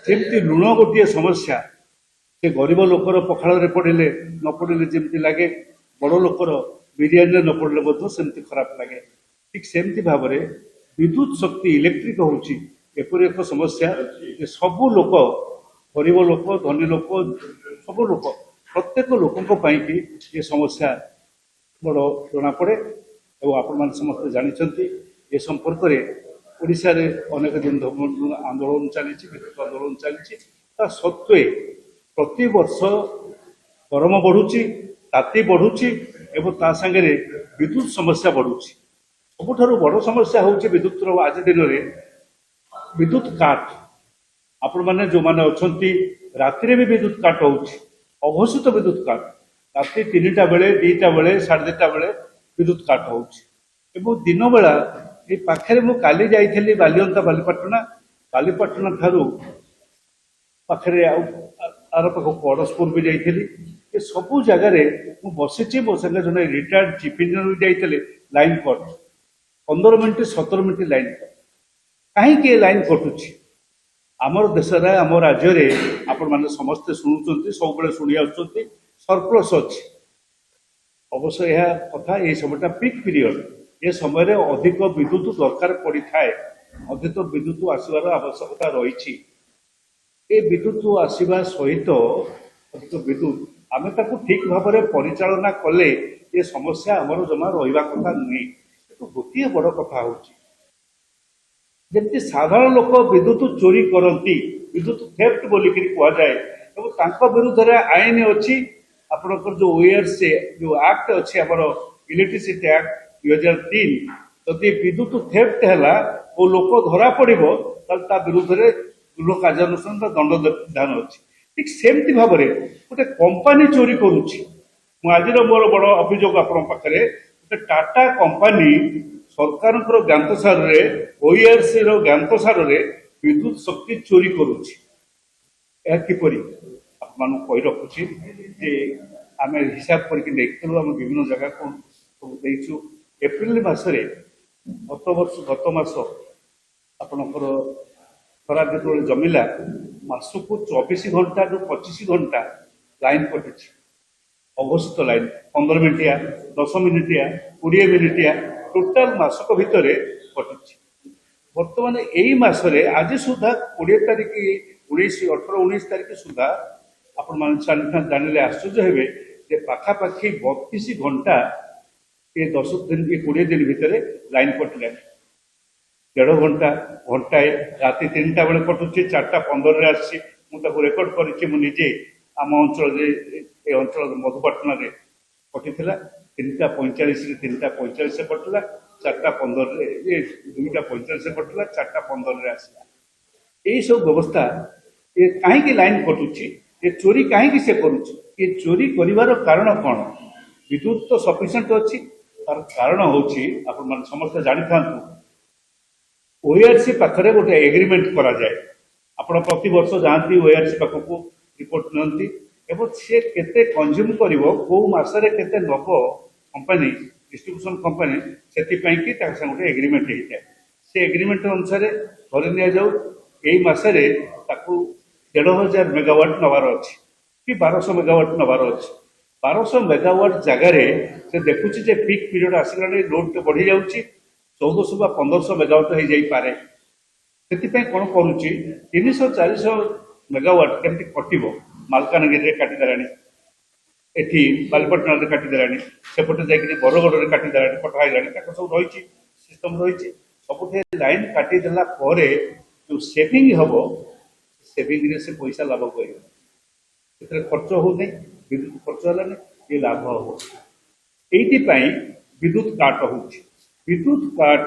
सेमती लुण गोटे समस्या से गरीब लोकर पखाल पड़े न पड़े जमी लगे बड़ लोकर बिरियानी न पड़े सेमती खराब लगे ठीक सेमती भाव में विद्युत शक्ति इलेक्ट्रिक होची एपरी एक समस्या सबू लोक गरीब लोक धनी लोक सब लोक प्रत्येक लोकों ये समस्या बड़ जना पड़े और आपण समस्त जानते ये संपर्क में ओडिशा रे अनेक दिन आंदोलन चली विद्युत आंदोलन चली सत्वे प्रति वर्ष गरम बढ़ुची ताती बढ़ुची एवं ता संगे विद्युत समस्या बढ़ुची सबुठारु बड़ समस्या हूँ विद्युत आज दिन में विद्युत काट आपण मैंने जो मैंने अच्छा राति भी विद्युत काट हो अघोषित विद्युत काट राति 3टा बेले 2टा बेले 2:30 बेले विद्युत काट हो दिन बेला ये पाखे मु काली जाइली बालिअंता बालीपाटना ठारू पाखे आर पाख अड़सपुर भी जाइली ये सबू जगार मु बसी मो संगे जन रिटायर्ड चीफ इंजीनियर जाइए line cut 15 minute 17 minute line cut कहीं लाइन कटुची आमर देश आम राज्य में आपण मैंने समस्ते शुणुंट सब शुणी आसुँच सरप्लस अच्छी अवश्य यह कथा ये समयटा पिक पीरियड ये समय अधिक विद्युत दरकार पड़ी थाए अधिक विद्युत आसबार आवश्यकता रही विद्युत आसवा सहित अधिक विद्युत आम ताको ठीक भाव में परिचालना कले ये समस्या आमर जमा रहा कथा नुहे गोटे बड़ कथा हूँ जमी साधारण लोक विद्युत चोरी करती विद्युत थेफ्ट बोलिक कहुए विरुद्ध में आईन अच्छी आपंकर जो ओआरसी जो एक्ट अच्छी आम इलेक्ट्रिसिटी एक्ट 2003 जदि विद्युत थेफ्ट है वो लोक धरा पड़ विरुद्ध में दृढ़ कार्यानुष्ठान दंड विधान अच्छी ठीक सेमती भाव में गोटे कंपानी चोरी करुच्ची आज मोर बड़ अभियोग आपण पाखे टाटा कंपानी सरकार ज्ञातसार ओआरसी ज्ञातसार विद्युत शक्ति चोरी करुच्ची किपरि आपन कही रखुची आम हिसाब करके देखलु आम विभिन्न जगह को सब देचु एप्रिल मासरे गत मास आपणकर खरा जो जमिला मासकू 24 घंटा जो 25 घंटा लाइन कटुची अघोषित लाइन 15 मिनिटिया 10 मिनिटिया 20 मिनिटिया टोटाल मासक भितर कटुची बर्तमान यही मसरे आज सुधा 20 तारिख 18-19 तारिख सुधा आपण जानिले आश्चर्य हेबे जे पाखापाखि 32 घंटा ये 10 दिन 20 दिन भितर लाइन कटिला 1.5 घंटा घंटाए राति 3टा बेले कटुची 4:15 आसी मुझे रेकर्ड करजे आम अंचल अंचल मधुपाटना कटि 3:45 3:45 कटिला 4:15 2:45 कटिला 4:15 आसला यही सब व्यवस्था ये कहीं लाइन कटुची ये चोरी कहीं से करुच्ची ये चोरी कर कारण कौन विद्युत तो सफिशिएंट अच्छी तार कारण हूँ आप समस्त जानी था ओआरसी पाखे गोटे एग्रीमेंट करा जाए आपण प्रति वर्ष जाती ओआरसी पाखक रिपोर्ट नियंती एवं सी केते कंज्यूम करिवो को मासरे केते नब कंपनी डिस्ट्रीब्यूशन कंपनी से गोटे एग्रीमेंट होता है से एग्रीमेंट अनुसार धरी नि जाऊ यही मसरे 1,500 मेगावाट नवार अच्छी कि 1200 मेगावाट नवार अच्छी 1200 मेगावाट जगार से देखुची जे पीक पीरियड आसला लोड तो बढ़ी जाऊँगी 1400 बा 1500 मेगावाट हो जापे से कौन करुच्ची 300-400 मेगावाट केमती कटो मालकानगिरी काटिदेला एटी बालीपाटना काटिदेला सेपटे जाकि बरगढ़ में काटिदेला कटाइला सब रही सिस्टम रही सबुठे लाइन काटिदेला जो सेविंग हम सेविंग से पैसा लाभ कर खर्च हो विद्युत खर्च है ये लाभ हम ये विद्युत काट हो विद्युत काट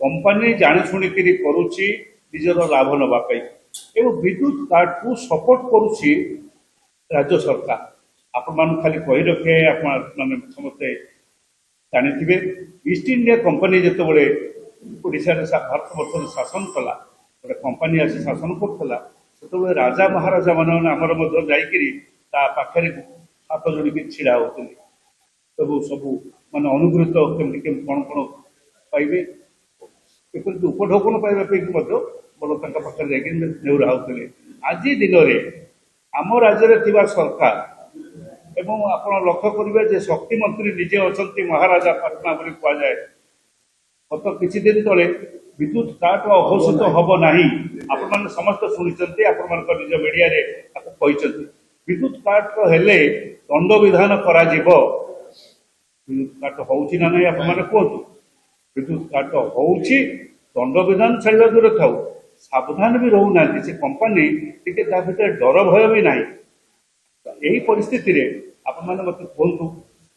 कंपानी जाणीशुणिक करुच्ची निजर लाभ नापी एवं विद्युत काट को सपोर्ट करुच्ची राज्य सरकार आपण खाली कही रखे आपने समस्ते जानी ईस्ट इंडिया कंपानी जिते ओडिशा भारत वर्ष शासन कला गोटे कंपानी आसी शासन करा से राजा महाराजा मान आमर पाखे हाथ जोड़ी छिड़ा होते सब सब मान अनुगृहित केमती कौन कौन पाइबे उपढौकन पाइबा बड़ पाखे नेउरा होते ଆଜି ଦିନରେ ଆମ ରାଜ୍ୟରେ ଥିବା ସରକାର ଏବଂ ଆପଣ ଲକ୍ଷ୍ୟ କରିବେ ଯେ ଶକ୍ତି ମନ୍ତ୍ରୀ ନିଜେ ଅଛନ୍ତି ମହାରାଜା ପାଟନା ବୋଲି କୁହାଯାଏ। ଗତ କିଛି ଦିନ ତଳେ ବିଦ୍ୟୁତ କାଟ ଅଘୋଷିତ ହବ ନାହିଁ, ଆପଣମାନେ ସମସ୍ତେ ଶୁଣିଛନ୍ତି, ଆପଣମାନଙ୍କ ନିଜ ମିଡିଆରେ ତାକୁ କହିଛନ୍ତି। ବିଦ୍ୟୁତ କାଟ ହେଲେ ଦଣ୍ଡ ବିଧାନ କରାଯିବ। ବିଦ୍ୟୁତ କାଟ ହଉଛି ନା ନାହିଁ ଆପଣମାନେ କୁହନ୍ତୁ। ବିଦ୍ୟୁତ କାଟ ହଉଛି, ଦଣ୍ଡ ବିଧାନ ଛାଡ଼ିବା ଦୂରେ ଥାଉ, ସାବଧାନ ବି ରହୁନାହାନ୍ତି ସେ କମ୍ପାନୀ, ଟିକେ ତା ଭିତରେ ଡର ଭୟ ବି ନାହିଁ। ଏହି ପରିସ୍ଥିତିରେ ଆପଣମାନେ ମୋତେ କୁହନ୍ତୁ,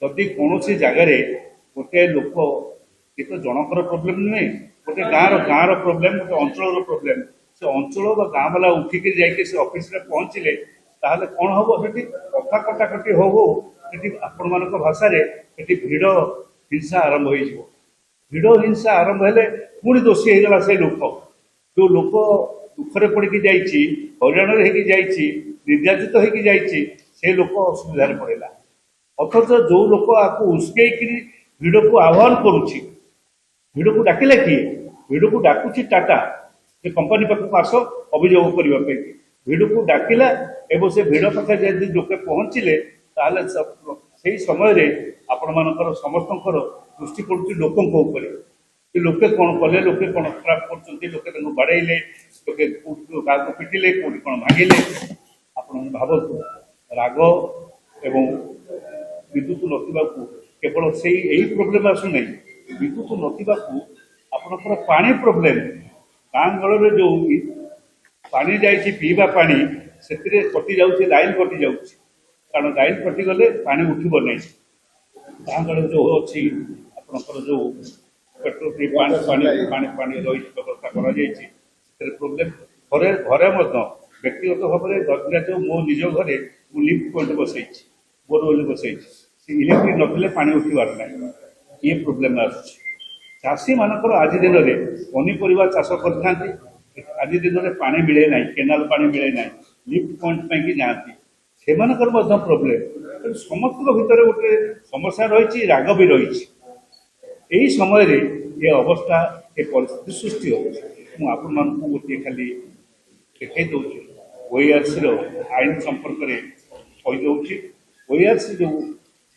ଯଦି କୌଣସି ଜାଗାରେ ଗୋଟିଏ ଲୋକ, ଏ ତ ଜଣଙ୍କର ପ୍ରୋବ୍ଲେମ୍ ନୁହେଁ, ଗୋଟେ ଗାଁର ପ୍ରୋବ୍ଲେମ୍, ଗୋଟେ ଅଞ୍ଚଳର ପ୍ରୋବ୍ଲେମ୍, ସେ ଅଞ୍ଚଳ ବା ଗାଁ ବାଲା ଉଠିକି ଯାଇକି ସେ ଅଫିସରେ ପହଞ୍ଚିଲେ ତାହେଲେ କ'ଣ ହବ, ସେଠି କଥା କଟାକଟି ହଉ ସେଠି ଆପଣମାନଙ୍କ ଭାଷାରେ ସେଠି ଭିଡ଼ ହିଂସା ଆରମ୍ଭ ହେଇଯିବ। ଭିଡ଼ ହିଂସା ଆରମ୍ଭ ହେଲେ ପୁଣି ଦୋଷୀ ହେଇଗଲା ସେ ଲୋକ, ଯୋଉ ଲୋକ ଦୁଃଖରେ ପଡ଼ିକି ଯାଇଛି, ହଇରାଣରେ ହେଇକି ଯାଇଛି, ନିର୍ଯାତିତ ହେଇକି ଯାଇଛି, ସେ ଲୋକ ଅସୁବିଧାରେ ପଡ଼ିଲା। ଅଥଚ ଯୋଉ ଲୋକ ଆକୁ ଉସ୍କେଇକିରି ଭିଡ଼କୁ ଆହ୍ୱାନ କରୁଛି, ଭିଡ଼କୁ ଡାକିଲା କିଏ? ଭିଡ଼କୁ ଡାକୁଛି ଟାଟା, ସେ କମ୍ପାନୀ ପାଖକୁ ଆସ ଅଭିଯୋଗ କରିବା ପାଇଁ। ଭିଡ଼କୁ ଡାକିଲା ଏବଂ ସେ ଭିଡ଼ ପାଖରେ ଯଦି ଲୋକେ ପହଞ୍ଚିଲେ ତାହେଲେ ସେଇ ସମୟରେ ଆପଣମାନଙ୍କର ସମସ୍ତଙ୍କର ଦୃଷ୍ଟି ପଡ଼ୁଛି ଲୋକଙ୍କ ଉପରେ। କି ଲୋକେ କ'ଣ କଲେ, ଲୋକେ କ'ଣ ଖରାପ କରୁଛନ୍ତି, ଲୋକେ ତାଙ୍କୁ ବାଡ଼େଇଲେ, ଲୋକେ କାହାକୁ ପିଟିଲେ, କୋଉଠି କ'ଣ ଭାଙ୍ଗିଲେ। ଆପଣମାନେ ଭାବନ୍ତୁ, ରାଗ ଏବଂ ବିଦ୍ୟୁତ ନଥିବାକୁ କେବଳ ସେଇ ଏହି ପ୍ରୋବ୍ଲେମ୍ ଆସୁନାହିଁ, ବିଦ୍ୟୁତ ନଥିବାକୁ ଆପଣଙ୍କର ପାଣି ପ୍ରୋବ୍ଲେମ୍, ଗାଁ ଗହଳରେ ଯୋଉ ପାଣି ଯାଇଛି ପିଇବା ପାଣି, ସେଥିରେ କଟି ଯାଉଛି, ଲାଇନ୍ କଟି ଯାଉଛି। କାରଣ ଲାଇନ୍ କଟିଗଲେ ପାଣି ଉଠିବ ନାହିଁ। ଗାଁ ଗହଳରେ ଯୋଉ ଅଛି ଆପଣଙ୍କର ଯୋଉ ପେଟ୍ରୋଲ ପାଣି ରହିଛି, ବ୍ୟବସ୍ଥା କରାଯାଇଛି, ସେଥିରେ ପ୍ରୋବ୍ଲେମ୍। ଘରେ ମଧ୍ୟ ବ୍ୟକ୍ତିଗତ ଭାବରେ ଯୋଉ ମୋ ନିଜ ଘରେ ମୁଁ ଲିଫ୍ଟ ପଏଣ୍ଟ ବସେଇଛି, ବୋରୱେଲ ବସେଇଛି, ସେ ଇଲେକ୍ଟ୍ରିକ୍ ନଥିଲେ ପାଣି ଉଠିବାର ନାହିଁ, ଇଏ ପ୍ରୋବ୍ଲେମ୍ ଆସୁଛି। ଚାଷୀମାନଙ୍କର ଆଜି ଦିନରେ ପନିପରିବା ଚାଷ କରିଥାନ୍ତି, ଆଜି ଦିନରେ ପାଣି ମିଳେ ନାହିଁ, କେନାଲ ପାଣି ମିଳେ ନାହିଁ, ଲିଫ୍ଟ ପଏଣ୍ଟ ପାଇଁକି ଯାଆନ୍ତି, ସେମାନଙ୍କର ମଧ୍ୟ ପ୍ରୋବ୍ଲେମ୍। ତେଣୁ ସମସ୍ତଙ୍କ ଭିତରେ ଗୋଟେ ସମସ୍ୟା ରହିଛି, ରାଗ ବି ରହିଛି। ଏହି ସମୟରେ ଏ ଅବସ୍ଥା, ଏ ପରିସ୍ଥିତି ସୃଷ୍ଟି ହେଉଛି। ମୁଁ ଆପଣମାନଙ୍କୁ ଗୋଟିଏ ଖାଲି ଦେଖାଇ ଦେଉଛି, OARCର ଆଇନ ସମ୍ପର୍କରେ କହିଦେଉଛି। OARC ଯୋଉ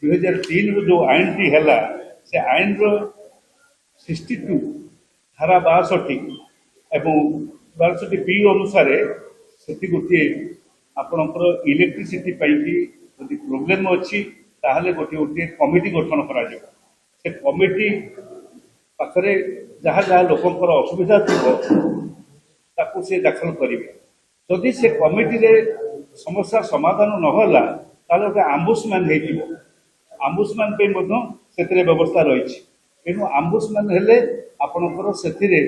2003ରୁ ଯୋଉ ଆଇନଟି ହେଲା, ସେ ଆଇନର 62 ଧାରା 62 ଏବଂ 62B ଅନୁସାରେ ସେଠି ଗୋଟିଏ ଆପଣଙ୍କର ଇଲେକ୍ଟ୍ରିସିଟି ପାଇଁକି ଯଦି ପ୍ରୋବ୍ଲେମ୍ ଅଛି ତାହେଲେ ଗୋଟିଏ କମିଟି ଗଠନ କରାଯିବ। ସେ କମିଟି ପାଖରେ ଯାହା ଯାହା ଲୋକଙ୍କର ଅସୁବିଧା ଥିବ ତାକୁ ସେ ଦାଖଲ କରିବେ। ଯଦି ସେ କମିଟିରେ ସମସ୍ୟା ସମାଧାନ ନହେଲା ତାହେଲେ ଗୋଟେ ଆମ୍ବୁସମ୍ୟାନ୍ ହେଇଯିବ। ଆମ୍ବୁସମ୍ୟାନ୍ ପାଇଁ ମଧ୍ୟ ସେଥିରେ ବ୍ୟବସ୍ଥା ରହିଛି। ତେଣୁ ଆମ୍ବୁସମ୍ୟାନ୍ ହେଲେ ଆପଣଙ୍କର ସେଥିରେ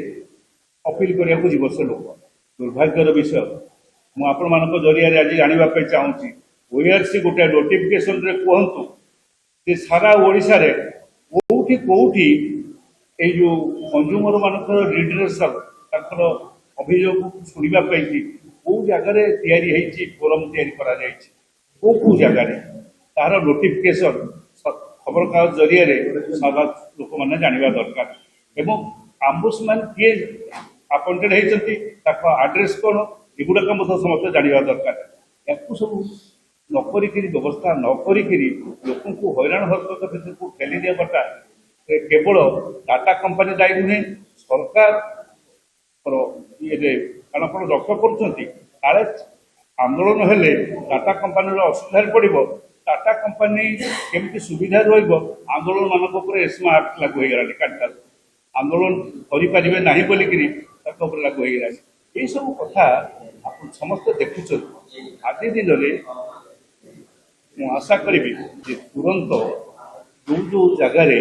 ଅପିଲ କରିବାକୁ ଯିବ ସେ ଲୋକ। ଦୁର୍ଭାଗ୍ୟର ବିଷୟ, ମୁଁ ଆପଣମାନଙ୍କ ଜରିଆରେ ଆଜି ଜାଣିବା ପାଇଁ ଚାହୁଁଛି, OARC ଗୋଟେ ନୋଟିଫିକେସନରେ କୁହନ୍ତୁ ଯେ ସାରା ଓଡ଼ିଶାରେ କୋଉଠି ଏଇ ଯୋଉ କଞ୍ଜୁମର ମାନଙ୍କର ରିଡ୍ରେସଲ୍, ତାଙ୍କର ଅଭିଯୋଗକୁ ଶୁଣିବା ପାଇଁକି କୋଉ ଜାଗାରେ ତିଆରି ହେଇଛି, ଫୋରମ୍ ତିଆରି କରାଯାଇଛି, କୋଉ ଜାଗାରେ, ତାହାର ନୋଟିଫିକେସନ ଖବରକାଗଜ ଜରିଆରେ ସାରା ଲୋକମାନେ ଜାଣିବା ଦରକାର। ଏବଂ ଆମ୍ବୁସମ୍ୟାନ୍ କିଏ ଆପଏଣ୍ଟେଡ୍ ହେଇଛନ୍ତି, ତାଙ୍କ ଆଡ୍ରେସ୍ କ'ଣ, ଏଗୁଡ଼ାକ ମଧ୍ୟ ସମସ୍ତେ ଜାଣିବା ଦରକାର। ୟାକୁ ସବୁ ନ କରିକିରି, ବ୍ୟବସ୍ଥା ନ କରିକିରି ଲୋକଙ୍କୁ ହଇରାଣ ହରକତ ଭିତରକୁ ଠେଲି ଦେବାଟା କେବଳ ଟାଟା କମ୍ପାନୀ ଦାୟୀ ନୁହେଁ, ସରକାରଙ୍କର ଇଏରେ। କାରଣ ଆପଣ ଲକ୍ଷ୍ୟ କରୁଛନ୍ତି, କାଳେ ଆନ୍ଦୋଳନ ହେଲେ ଟାଟା କମ୍ପାନୀର ଅସୁବିଧାରେ ପଡ଼ିବ, ଟାଟା କମ୍ପାନୀ କେମିତି ସୁବିଧାରେ ରହିବ, ଆନ୍ଦୋଳନ ମାନଙ୍କ ଉପରେ ଏସ୍ମା ଆକ୍ଟ ଲାଗୁ ହେଇଗଲାଣି। କାଟଟା ଆନ୍ଦୋଳନ କରିପାରିବେ ନାହିଁ ବୋଲିକିରି ତାଙ୍କ ଉପରେ ଲାଗୁ ହେଇଗଲାଣି। ଏଇସବୁ କଥା ଆପଣ ସମସ୍ତେ ଦେଖୁଛନ୍ତି। ଆଜି ଦିନରେ ମୁଁ ଆଶା କରିବି ଯେ ତୁରନ୍ତ ଯୋଉ ଜାଗାରେ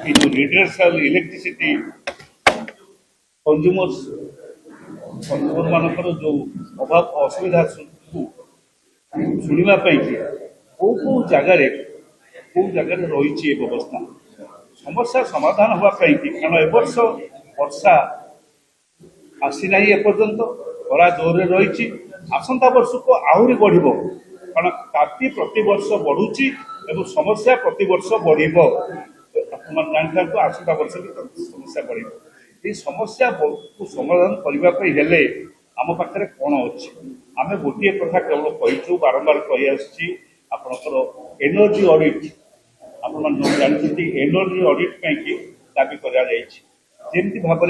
ଏ ଯୋଉ ରିଡ୍ରେସାଲ ଇଲେକ୍ଟ୍ରିସିଟି କଞ୍ଜୁମର ମାନଙ୍କର ଯୋଉ ଅଭାବ ଅସୁବିଧା ଶୁଣିବା ପାଇଁକି କୋଉ ଜାଗାରେ ରହିଛି ଏ ବ୍ୟବସ୍ଥା, ସମସ୍ୟା ସମାଧାନ ହେବା ପାଇଁକି। କାରଣ ଏ ବର୍ଷ ବର୍ଷା ଆସିନାହିଁ ଏପର୍ଯ୍ୟନ୍ତ, ଖରା ଜୋରରେ ରହିଛି, ଆସନ୍ତା ବର୍ଷକୁ ଆହୁରି ବଢ଼ିବ। କାରଣ ତାତି ପ୍ରତିବର୍ଷ ବଢ଼ୁଛି ଏବଂ ସମସ୍ୟା ପ୍ରତିବର୍ଷ ବଢ଼ିବ। ଆପଣମାନେ ଜାଣିଥାନ୍ତୁ, ଆସନ୍ତା ବର୍ଷ ବି ସମସ୍ୟା ବଢ଼ିବ। এই ସମସ୍ୟାକୁ ସମାଧାନ କରିବା ପାଇଁ ହେଲେ ଆମ ପାଖରେ କ'ଣ ଅଛି? आम गोटे कथा केवल कहीचु बारंबार कही आसी आपणकर एनर्जी ऑडिट आपण जानते एनर्जी ऑडिट कहीं दाबी करमती भाव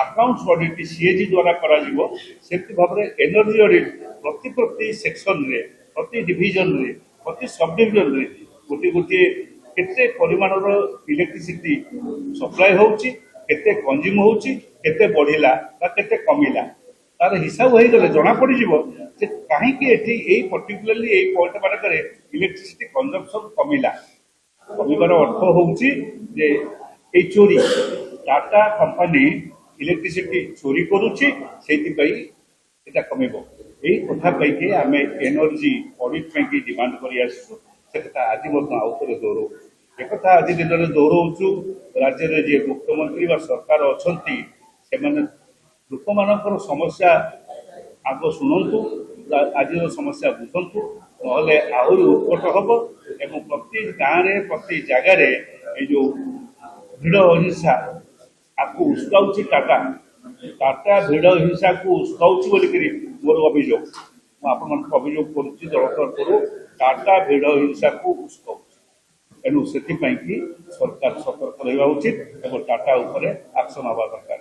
अकाउंट्स ऑडिट सीएजी द्वारा करमती भाव एनर्जी ऑडिट प्रति प्रति सेक्शन रे प्रति डिविजन रे प्रति सब डिविजन रे गोटे गोटे केते परिमाण इलेक्ट्रिसिटी सप्लाई होउची केते कंज्यूम होउची केते बढ़िला बा केते कमिला तार हिसाब हो गले जना पड़ जे कहीं एटी पर्टिकुलरली यही पॉइंट मानक इलेक्ट्रिसिटी कंजम्पशन कमिला कमिबार अर्थ होउची जे ए चोरी टाटा कंपनी इलेक्ट्रिसिटी चोरी करुच्ची से कमिब यही कथा कहीकि आम एनर्जी ऑडिट पे डिमांड कर आज आउ थे दोहराऊ एक आज दिन में दोहराऊँ राज्य में जी मुख्यमंत्री सरकार अच्छा से लोक मान समस्या आग शुणु आज समस्या बुझंतु ना आहरी उत्कट हम एवं प्रति गाँव में प्रति जगार ये जो भिड़ अहिंसा आपको उस्काउची टाटा टाटा भिड़ हिंसा को उस्काउची बोलिकी मोर अभियोग मुझे अभियोग करुच्ची दल तरफ टाटा भिड़ हिंसा को उस्काउची तेणु से सरकार सतर्क रहा उचित और टाटा एक्शन हवा दरकार।